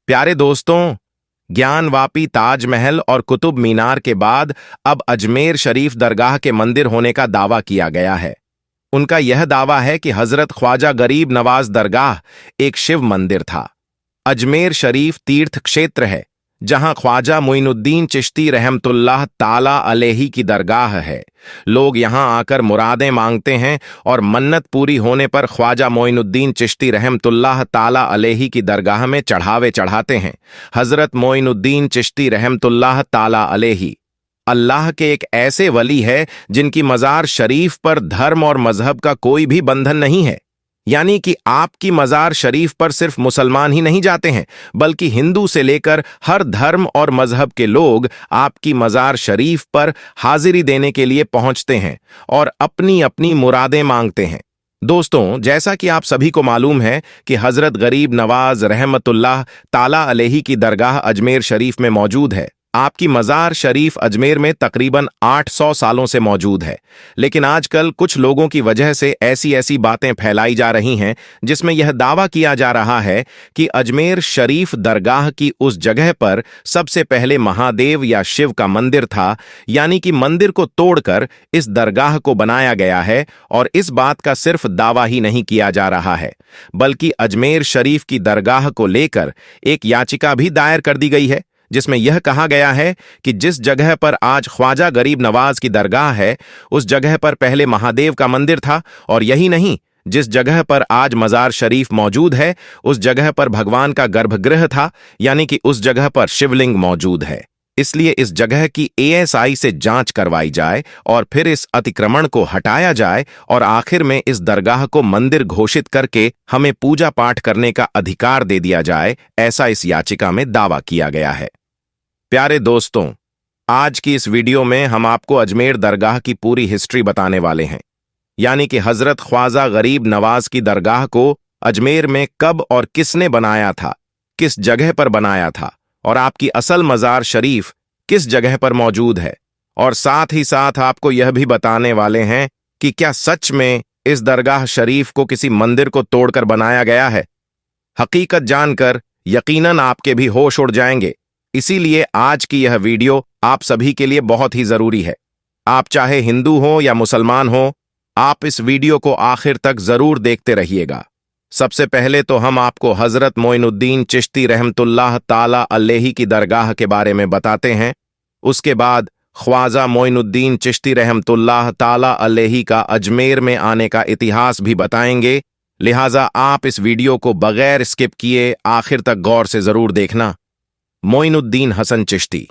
प्यारे दोस्तों, ज्ञानवापी ताजमहल और कुतुब मीनार के बाद अब अजमेर शरीफ दरगाह के मंदिर होने का दावा किया गया है। उनका यह दावा है कि हजरत ख्वाजा गरीब नवाज दरगाह एक शिव मंदिर था। अजमेर शरीफ तीर्थ क्षेत्र है जहां ख्वाजा मोइनुद्दीन चिश्ती रहमतुल्लाह ताला अलैही की दरगाह है। लोग यहां आकर मुरादें मांगते हैं और मन्नत पूरी होने पर ख्वाजा मोइनुद्दीन चिश्ती रहमतुल्लाह ताला अलैही की दरगाह में चढ़ावे चढ़ाते हैं। हजरत मोइनुद्दीन चिश्ती रहमतुल्लाह ताला अलैही अल्लाह के एक ऐसे वली है जिनकी मज़ार शरीफ पर धर्म और मजहब का कोई भी बंधन नहीं है। यानी कि आपकी मज़ार शरीफ पर सिर्फ मुसलमान ही नहीं जाते हैं, बल्कि हिंदू से लेकर हर धर्म और मजहब के लोग आपकी मज़ार शरीफ पर हाजिरी देने के लिए पहुंचते हैं और अपनी अपनी मुरादें मांगते हैं। दोस्तों, जैसा कि आप सभी को मालूम है कि हजरत गरीब नवाज रहमतुल्लाह ताला अलैही की दरगाह अजमेर शरीफ में मौजूद है। आपकी मज़ार शरीफ अजमेर में तकरीबन 800 सालों से मौजूद है, लेकिन आजकल कुछ लोगों की वजह से ऐसी ऐसी बातें फैलाई जा रही हैं जिसमें यह दावा किया जा रहा है कि अजमेर शरीफ दरगाह की उस जगह पर सबसे पहले महादेव या शिव का मंदिर था, यानी कि मंदिर को तोड़कर इस दरगाह को बनाया गया है। और इस बात का सिर्फ दावा ही नहीं किया जा रहा है, बल्कि अजमेर शरीफ की दरगाह को लेकर एक याचिका भी दायर कर दी गई है, जिसमें यह कहा गया है कि जिस जगह पर आज ख्वाजा गरीब नवाज की दरगाह है उस जगह पर पहले महादेव का मंदिर था, और यही नहीं, जिस जगह पर आज मज़ार शरीफ मौजूद है उस जगह पर भगवान का गर्भगृह था, यानी कि उस जगह पर शिवलिंग मौजूद है। इसलिए इस जगह की एएसआई से जांच करवाई जाए और फिर इस अतिक्रमण को हटाया जाए और आखिर में इस दरगाह को मंदिर घोषित करके हमें पूजा पाठ करने का अधिकार दे दिया जाए, ऐसा इस याचिका में दावा किया गया है। प्यारे दोस्तों, आज की इस वीडियो में हम आपको अजमेर दरगाह की पूरी हिस्ट्री बताने वाले हैं, यानी कि हजरत ख्वाजा गरीब नवाज की दरगाह को अजमेर में कब और किसने बनाया था, किस जगह पर बनाया था, और आपकी असल मज़ार शरीफ किस जगह पर मौजूद है। और साथ ही साथ आपको यह भी बताने वाले हैं कि क्या सच में इस दरगाह शरीफ को किसी मंदिर को तोड़कर बनाया गया है। हकीकत जानकर यकीनन आपके भी होश उड़ जाएंगे। इसीलिए आज की यह वीडियो आप सभी के लिए बहुत ही जरूरी है। आप चाहे हिंदू हो या मुसलमान हो, आप इस वीडियो को आखिर तक जरूर देखते रहिएगा। सबसे पहले तो हम आपको हजरत मोइनुद्दीन चिश्ती रहमतुल्लाह ताला अलैही की दरगाह के बारे में बताते हैं। उसके बाद ख्वाजा मोइनुद्दीन चिश्ती रहमतुल्लाह ताला अलैही का अजमेर में आने का इतिहास भी बताएंगे। लिहाजा आप इस वीडियो को बगैर स्किप किए आखिर तक गौर से जरूर देखना। मोइनुद्दीन हसन चिश्ती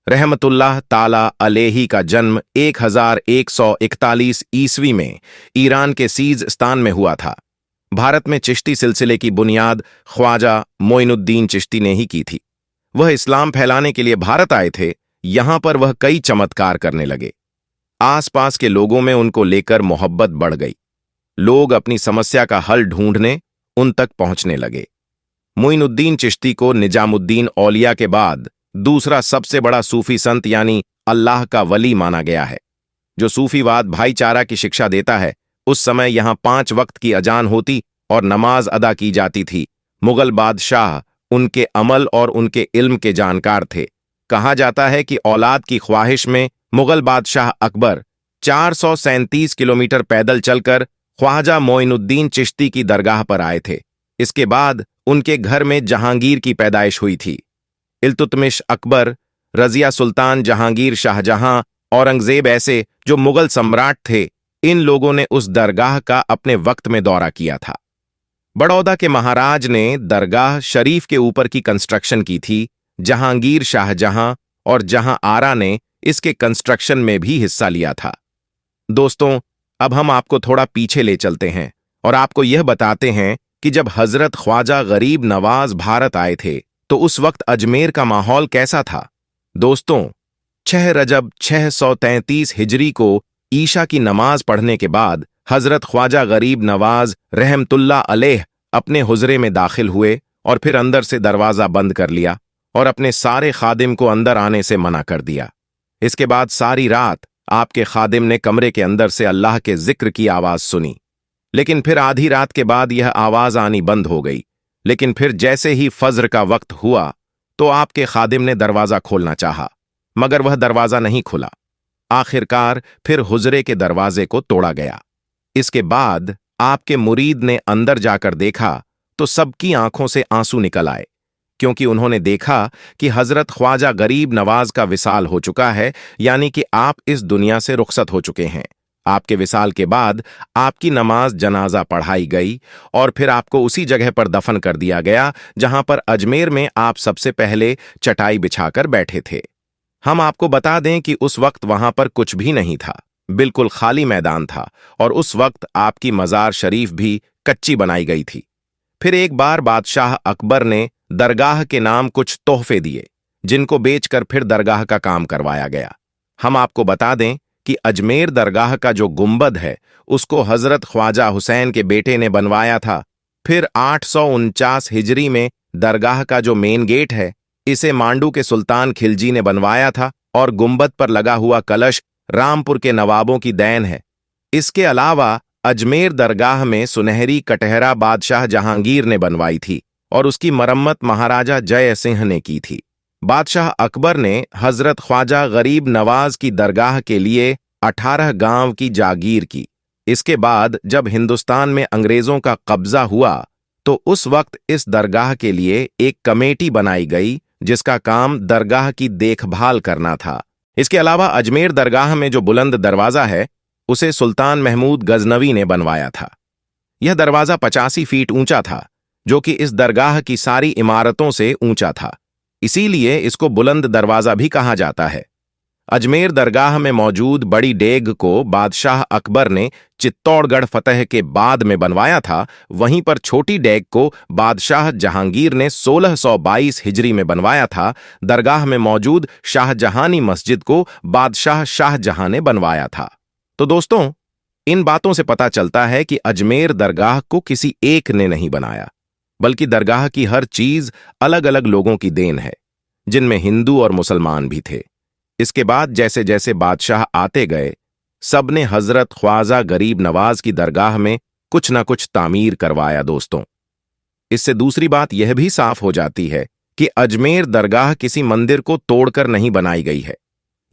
रहमतुल्लाह ताला अलैही का जन्म 1141 ईस्वी में ईरान के सीज़स्तान में हुआ था। भारत में चिश्ती सिलसिले की बुनियाद ख्वाजा मोइनुद्दीन चिश्ती ने ही की थी। वह इस्लाम फैलाने के लिए भारत आए थे। यहां पर वह कई चमत्कार करने लगे। आसपास के लोगों में उनको लेकर मोहब्बत बढ़ गई। लोग अपनी समस्या का हल ढूंढने उन तक पहुंचने लगे। मोइनुद्दीन चिश्ती को निजामुद्दीन औलिया के बाद दूसरा सबसे बड़ा सूफी संत यानी अल्लाह का वली माना गया है, जो सूफीवाद भाईचारा की शिक्षा देता है। उस समय यहां 5 वक्त की अजान होती और नमाज अदा की जाती थी। मुगल बादशाह उनके अमल और उनके इल्म के जानकार थे। कहा जाता है कि औलाद की ख्वाहिश में मुगल बादशाह अकबर 437 किलोमीटर पैदल चलकर ख्वाजा मोइनुद्दीन चिश्ती की दरगाह पर आए थे। इसके बाद उनके घर में जहांगीर की पैदाइश हुई थी। इल्तुतमिश अकबर, रजिया सुल्तान जहांगीर, शाहजहां, औरंगजेब ऐसे जो मुगल सम्राट थे, इन लोगों ने उस दरगाह का अपने वक्त में दौरा किया था। बड़ौदा के महाराज ने दरगाह शरीफ के ऊपर की कंस्ट्रक्शन की थी। जहांगीर, शाहजहां और जहां आरा ने इसके कंस्ट्रक्शन में भी हिस्सा लिया था। दोस्तों, अब हम आपको थोड़ा पीछे ले चलते हैं और आपको यह बताते हैं कि जब हजरत ख्वाजा गरीब नवाज भारत आए थे तो उस वक्त अजमेर का माहौल कैसा था। दोस्तों, 6 रजब 633 हिजरी को ईशा की नमाज पढ़ने के बाद हजरत ख्वाजा गरीब नवाज रहमतुल्लाह अलैह अपने हुजरे में दाखिल हुए और फिर अंदर से दरवाजा बंद कर लिया और अपने सारे खादिम को अंदर आने से मना कर दिया। इसके बाद सारी रात आपके खादिम ने कमरे के अंदर से अल्लाह के जिक्र की आवाज सुनी, लेकिन फिर आधी रात के बाद यह आवाज आनी बंद हो गई। लेकिन फिर जैसे ही फज्र का वक्त हुआ तो आपके खादिम ने दरवाजा खोलना चाहा, मगर वह दरवाजा नहीं खुला। आखिरकार फिर हुजरे के दरवाजे को तोड़ा गया। इसके बाद आपके मुरीद ने अंदर जाकर देखा तो सबकी आंखों से आंसू निकल आए, क्योंकि उन्होंने देखा कि हजरत ख्वाजा गरीब नवाज का विसाल हो चुका है, यानी कि आप इस दुनिया से रुखसत हो चुके हैं। आपके विसाल के बाद आपकी नमाज जनाजा पढ़ाई गई और फिर आपको उसी जगह पर दफन कर दिया गया जहां पर अजमेर में आप सबसे पहले चटाई बिछाकर बैठे थे। हम आपको बता दें कि उस वक्त वहां पर कुछ भी नहीं था, बिल्कुल खाली मैदान था, और उस वक्त आपकी मजार शरीफ भी कच्ची बनाई गई थी। फिर एक बार बादशाह अकबर ने दरगाह के नाम कुछ तोहफे दिए, जिनको बेचकर फिर दरगाह का काम करवाया गया। हम आपको बता दें कि अजमेर दरगाह का जो गुंबद है उसको हजरत ख्वाजा हुसैन के बेटे ने बनवाया था। फिर 849 हिजरी में दरगाह का जो मेन गेट है इसे मांडू के सुल्तान खिलजी ने बनवाया था, और गुंबद पर लगा हुआ कलश रामपुर के नवाबों की देन है। इसके अलावा अजमेर दरगाह में सुनहरी कटहरा बादशाह जहांगीर ने बनवाई थी और उसकी मरम्मत महाराजा जय सिंह ने की थी। बादशाह अकबर ने हजरत ख्वाजा गरीब नवाज की दरगाह के लिए 18 गांव की जागीर की। इसके बाद जब हिंदुस्तान में अंग्रेजों का कब्जा हुआ तो उस वक्त इस दरगाह के लिए एक कमेटी बनाई गई जिसका काम दरगाह की देखभाल करना था। इसके अलावा अजमेर दरगाह में जो बुलंद दरवाजा है उसे सुल्तान महमूद गजनवी ने बनवाया था। यह दरवाजा 85 फीट ऊंचा था, जो कि इस दरगाह की सारी इमारतों से ऊंचा था, इसीलिए इसको बुलंद दरवाजा भी कहा जाता है। अजमेर दरगाह में मौजूद बड़ी डेग को बादशाह अकबर ने चित्तौड़गढ़ फतह के बाद में बनवाया था, वहीं पर छोटी डेग को बादशाह जहांगीर ने 1622 हिजरी में बनवाया था। दरगाह में मौजूद शाहजहानी मस्जिद को बादशाह शाहजहां ने बनवाया था। तो दोस्तों, इन बातों से पता चलता है कि अजमेर दरगाह को किसी एक ने नहीं बनाया, बल्कि दरगाह की हर चीज अलग अलग लोगों की देन है, जिनमें हिंदू और मुसलमान भी थे। इसके बाद जैसे जैसे बादशाह आते गए, सबने हजरत ख्वाजा गरीब नवाज की दरगाह में कुछ न कुछ तामीर करवाया। दोस्तों, इससे दूसरी बात यह भी साफ हो जाती है कि अजमेर दरगाह किसी मंदिर को तोड़कर नहीं बनाई गई है।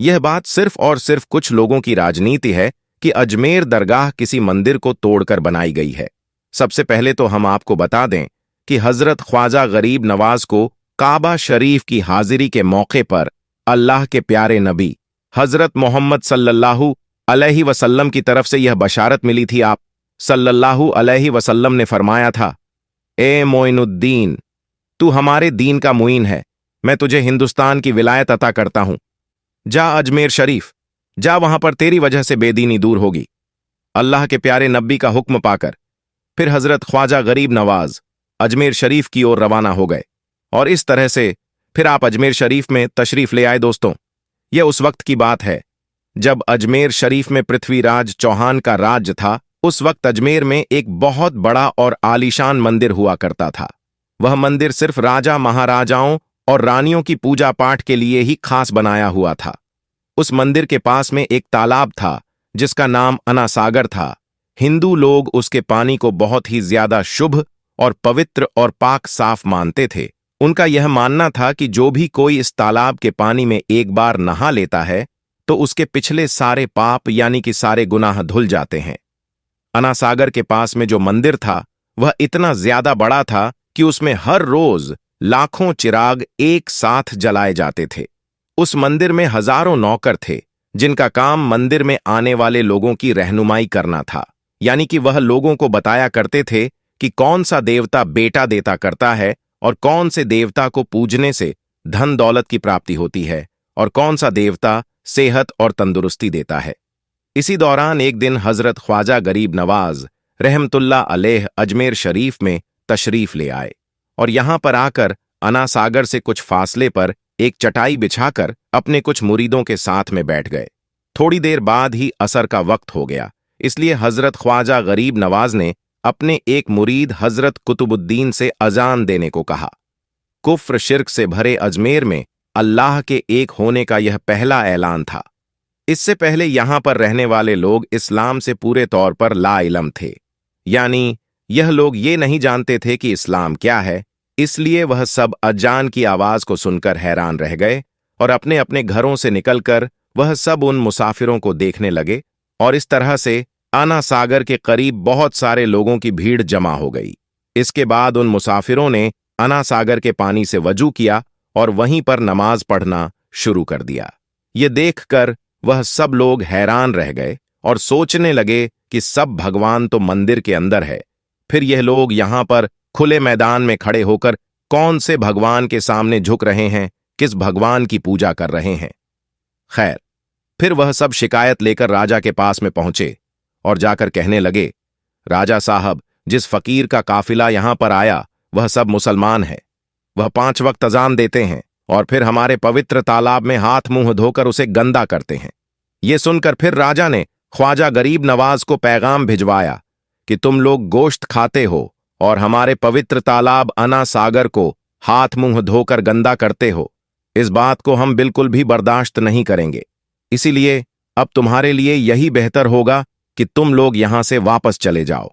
यह बात सिर्फ और सिर्फ कुछ लोगों की राजनीति है कि अजमेर दरगाह किसी मंदिर को तोड़कर बनाई गई है। सबसे पहले तो हम आपको बता दें कि हजरत ख्वाजा गरीब नवाज को काबा शरीफ की हाजिरी के मौके पर अल्लाह के प्यारे नबी हजरत मोहम्मद सल्लल्लाहु अलैहि वसल्लम की तरफ से यह बशारत मिली थी। आप सल्लल्लाहु अलैहि वसल्लम ने फरमाया था, ए मोइनुद्दीन, तू हमारे दीन का मुईन है, मैं तुझे हिंदुस्तान की विलायत अता करता हूं। जा अजमेर शरीफ, जा, वहां पर तेरी वजह से बेदीनी दूर होगी। अल्लाह के प्यारे नबी का हुक्म पाकर फिर हजरत ख्वाजा गरीब नवाज अजमेर शरीफ की ओर रवाना हो गए, और इस तरह से फिर आप अजमेर शरीफ में तशरीफ ले आए। दोस्तों, यह उस वक्त की बात है जब अजमेर शरीफ में पृथ्वीराज चौहान का राज्य था। उस वक्त अजमेर में एक बहुत बड़ा और आलीशान मंदिर हुआ करता था। वह मंदिर सिर्फ राजा महाराजाओं और रानियों की पूजा पाठ के लिए ही खास बनाया हुआ था। उस मंदिर के पास में एक तालाब था जिसका नाम अनासागर था। हिंदू लोग उसके पानी को बहुत ही ज्यादा शुभ और पवित्र और पाक साफ मानते थे। उनका यह मानना था कि जो भी कोई इस तालाब के पानी में एक बार नहा लेता है तो उसके पिछले सारे पाप यानी कि सारे गुनाह धुल जाते हैं। अनासागर के पास में जो मंदिर था वह इतना ज्यादा बड़ा था कि उसमें हर रोज लाखों चिराग एक साथ जलाए जाते थे। उस मंदिर में हजारों नौकर थे जिनका काम मंदिर में आने वाले लोगों की रहनुमाई करना था, यानी कि वह लोगों को बताया करते थे कि कौन सा देवता बेटा देता करता है और कौन से देवता को पूजने से धन दौलत की प्राप्ति होती है और कौन सा देवता सेहत और तंदुरुस्ती देता है। इसी दौरान एक दिन हजरत ख्वाजा गरीब नवाज रहमतुल्लाह अलैह अजमेर शरीफ में तशरीफ ले आए और यहां पर आकर अनासागर से कुछ फासले पर एक चटाई बिछाकर अपने कुछ मुरीदों के साथ में बैठ गए। थोड़ी देर बाद ही असर का वक्त हो गया, इसलिए हजरत ख्वाजा गरीब नवाज ने अपने एक मुरीद हजरत कुतुबुद्दीन से अजान देने को कहा। कुफ्र शिर्क से भरे अजमेर में अल्लाह के एक होने का यह पहला ऐलान था। इससे पहले यहां पर रहने वाले लोग इस्लाम से पूरे तौर पर ला इलम थे, यानी यह लोग ये नहीं जानते थे कि इस्लाम क्या है, इसलिए वह सब अजान की आवाज को सुनकर हैरान रह गए और अपने अपने घरों से निकलकर वह सब उन मुसाफिरों को देखने लगे, और इस तरह से आना सागर के करीब बहुत सारे लोगों की भीड़ जमा हो गई। इसके बाद उन मुसाफिरों ने अना सागर के पानी से वजू किया और वहीं पर नमाज पढ़ना शुरू कर दिया। ये देखकर वह सब लोग हैरान रह गए और सोचने लगे कि सब भगवान तो मंदिर के अंदर है, फिर यह लोग यहां पर खुले मैदान में खड़े होकर कौन से भगवान के सामने झुक रहे हैं, किस भगवान की पूजा कर रहे हैं। खैर, फिर वह सब शिकायत लेकर राजा के पास में पहुंचे और जाकर कहने लगे, राजा साहब, जिस फकीर का काफिला यहां पर आया वह सब मुसलमान है। वह 5 वक्त अजान देते हैं और फिर हमारे पवित्र तालाब में हाथ मुंह धोकर उसे गंदा करते हैं। ये सुनकर फिर राजा ने ख्वाजा गरीब नवाज को पैगाम भिजवाया कि तुम लोग गोश्त खाते हो और हमारे पवित्र तालाब अना सागर को हाथ मुंह धोकर गंदा करते हो। इस बात को हम बिल्कुल भी बर्दाश्त नहीं करेंगे। इसीलिए अब तुम्हारे लिए यही बेहतर होगा कि तुम लोग यहां से वापस चले जाओ।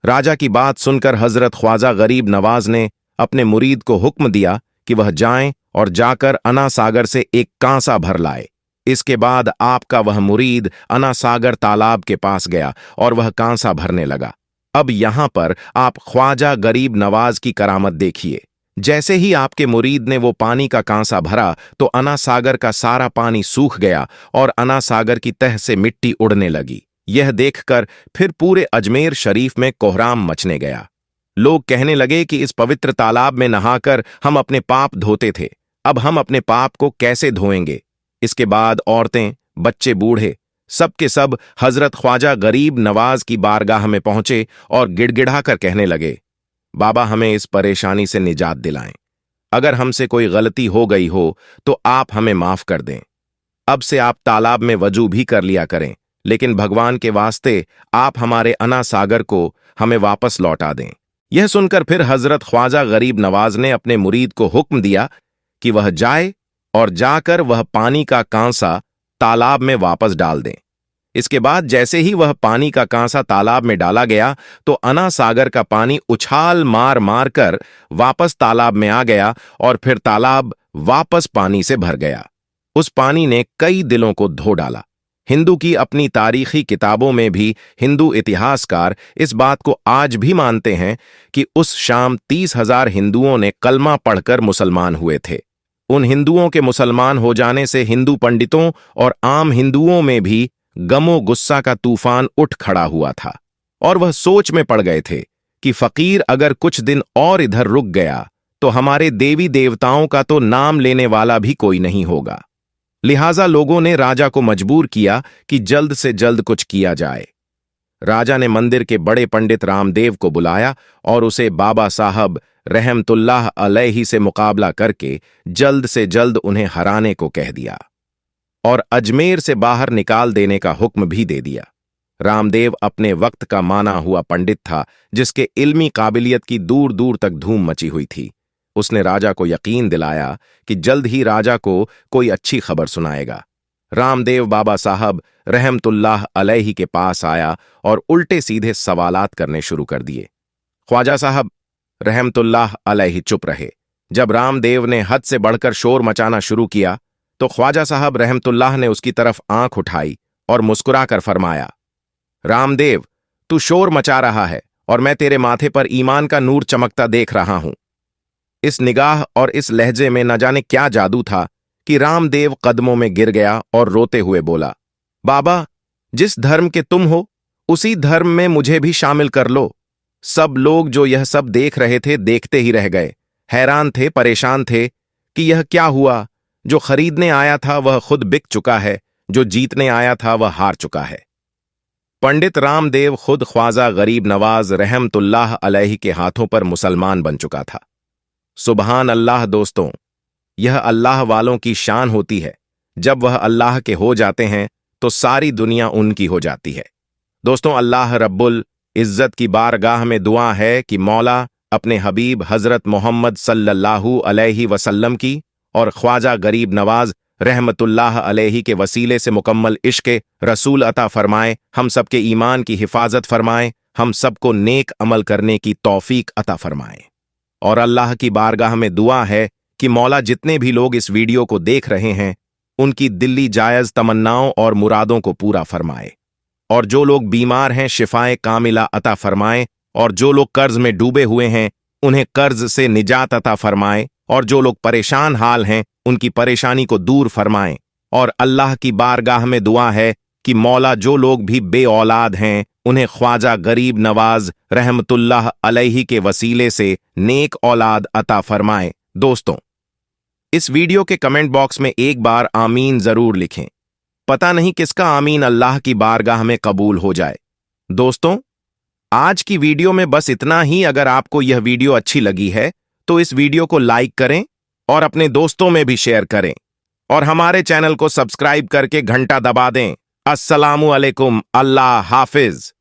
राजा की बात सुनकर हजरत ख्वाजा गरीब नवाज ने अपने मुरीद को हुक्म दिया कि वह जाएं और जाकर अना सागर से एक कांसा भर लाए। इसके बाद आपका वह मुरीद अना सागर तालाब के पास गया और वह कांसा भरने लगा। अब यहां पर आप ख्वाजा गरीब नवाज की करामत देखिए। जैसे ही आपके मुरीद ने वो पानी का कांसा भरा तो अना सागर का सारा पानी सूख गया और अना सागर की तह से मिट्टी उड़ने लगी। यह देखकर फिर पूरे अजमेर शरीफ में कोहराम मचने गया। लोग कहने लगे कि इस पवित्र तालाब में नहाकर हम अपने पाप धोते थे, अब हम अपने पाप को कैसे धोएंगे। इसके बाद औरतें, बच्चे, बूढ़े सब के सब हजरत ख्वाजा गरीब नवाज की बारगाह में पहुंचे और गिड़गिड़ाकर कहने लगे, बाबा, हमें इस परेशानी से निजात दिलाएं। अगर हमसे कोई गलती हो गई हो तो आप हमें माफ कर दें। अब से आप तालाब में वजू भी कर लिया करें, लेकिन भगवान के वास्ते आप हमारे अना सागर को हमें वापस लौटा दें। यह सुनकर फिर हजरत ख्वाजा गरीब नवाज ने अपने मुरीद को हुक्म दिया कि वह जाए और जाकर वह पानी का कांसा तालाब में वापस डाल दें। इसके बाद जैसे ही वह पानी का कांसा तालाब में डाला गया तो अना सागर का पानी उछाल मार मार कर वापस तालाब में आ गया और फिर तालाब वापस पानी से भर गया। उस पानी ने कई दिलों को धो डाला। हिंदू की अपनी तारीखी किताबों में भी हिंदू इतिहासकार इस बात को आज भी मानते हैं कि उस शाम 30,000 हिंदुओं ने कलमा पढ़कर मुसलमान हुए थे। उन हिंदुओं के मुसलमान हो जाने से हिंदू पंडितों और आम हिंदुओं में भी गमो गुस्सा का तूफान उठ खड़ा हुआ था और वह सोच में पड़ गए थे कि फकीर अगर कुछ दिन और इधर रुक गया तो हमारे देवी देवताओं का तो नाम लेने वाला भी कोई नहीं होगा। लिहाजा लोगों ने राजा को मजबूर किया कि जल्द से जल्द कुछ किया जाए। राजा ने मंदिर के बड़े पंडित रामदेव को बुलाया और उसे बाबा साहब रहमतुल्लाह अलैहि से मुकाबला करके जल्द से जल्द उन्हें हराने को कह दिया और अजमेर से बाहर निकाल देने का हुक्म भी दे दिया। रामदेव अपने वक्त का माना हुआ पंडित था, जिसके इल्मी काबिलियत की दूर दूर तक धूम मची हुई थी। उसने राजा को यकीन दिलाया कि जल्द ही राजा को कोई अच्छी खबर सुनाएगा। रामदेव बाबा साहब रहमतुल्लाह अलैहि के पास आया और उल्टे सीधे सवालात करने शुरू कर दिए। ख्वाजा साहब रहमतुल्लाह अलैहि चुप रहे। जब रामदेव ने हद से बढ़कर शोर मचाना शुरू किया तो ख्वाजा साहब रहमतुल्लाह ने उसकी तरफ आंख उठाई और मुस्कुराकर फरमाया, रामदेव, तू शोर मचा रहा है और मैं तेरे माथे पर ईमान का नूर चमकता देख रहा हूं। इस निगाह और इस लहजे में न जाने क्या जादू था कि रामदेव कदमों में गिर गया और रोते हुए बोला, बाबा, जिस धर्म के तुम हो उसी धर्म में मुझे भी शामिल कर लो। सब लोग जो यह सब देख रहे थे देखते ही रह गए, हैरान थे, परेशान थे कि यह क्या हुआ। जो खरीदने आया था वह खुद बिक चुका है, जो जीतने आया था वह हार चुका है। पंडित रामदेव खुद ख्वाजा गरीब नवाज रहमतुल्लाह अलैहि के हाथों पर मुसलमान बन चुका था। सुबहान अल्लाह। दोस्तों, यह अल्लाह वालों की शान होती है। जब वह अल्लाह के हो जाते हैं तो सारी दुनिया उनकी हो जाती है। दोस्तों, अल्लाह रब्बुल इज्जत की बारगाह में दुआ है कि मौला अपने हबीब हजरत मोहम्मद सल्लल्लाहु अलैहि वसल्लम की और ख्वाजा गरीब नवाज रहमतुल्लाह अलैहि के वसीले से मुकम्मल इश्क़ रसूल अता फरमाए, हम सबके ईमान की हिफाजत फरमाए, हम सबको नेक अमल करने की तौफीक अता फरमाए। और अल्लाह की बारगाह में दुआ है कि मौला जितने भी लोग इस वीडियो को देख रहे हैं उनकी दिल्ली जायज तमन्नाओं और मुरादों को पूरा फरमाए, और जो लोग बीमार हैं शिफाए कामिला अता फरमाए, और जो लोग कर्ज में डूबे हुए हैं उन्हें कर्ज से निजात अता फरमाए, और जो लोग परेशान हाल हैं उनकी परेशानी को दूर फरमाएं। और अल्लाह की बारगाह में दुआ है कि मौला जो लोग भी बे औलाद हैं उन्हें ख्वाजा गरीब नवाज रहमतुल्लाह अलैहि के वसीले से नेक औलाद अता फरमाए। दोस्तों, इस वीडियो के कमेंट बॉक्स में एक बार आमीन जरूर लिखें। पता नहीं किसका आमीन अल्लाह की बारगाह में कबूल हो जाए। दोस्तों, आज की वीडियो में बस इतना ही। अगर आपको यह वीडियो अच्छी लगी है तो इस वीडियो को लाइक करें और अपने दोस्तों में भी शेयर करें, और हमारे चैनल को सब्सक्राइब करके घंटा दबा दें। अस्सलामु अलैकुम, अल्लाह हाफिज।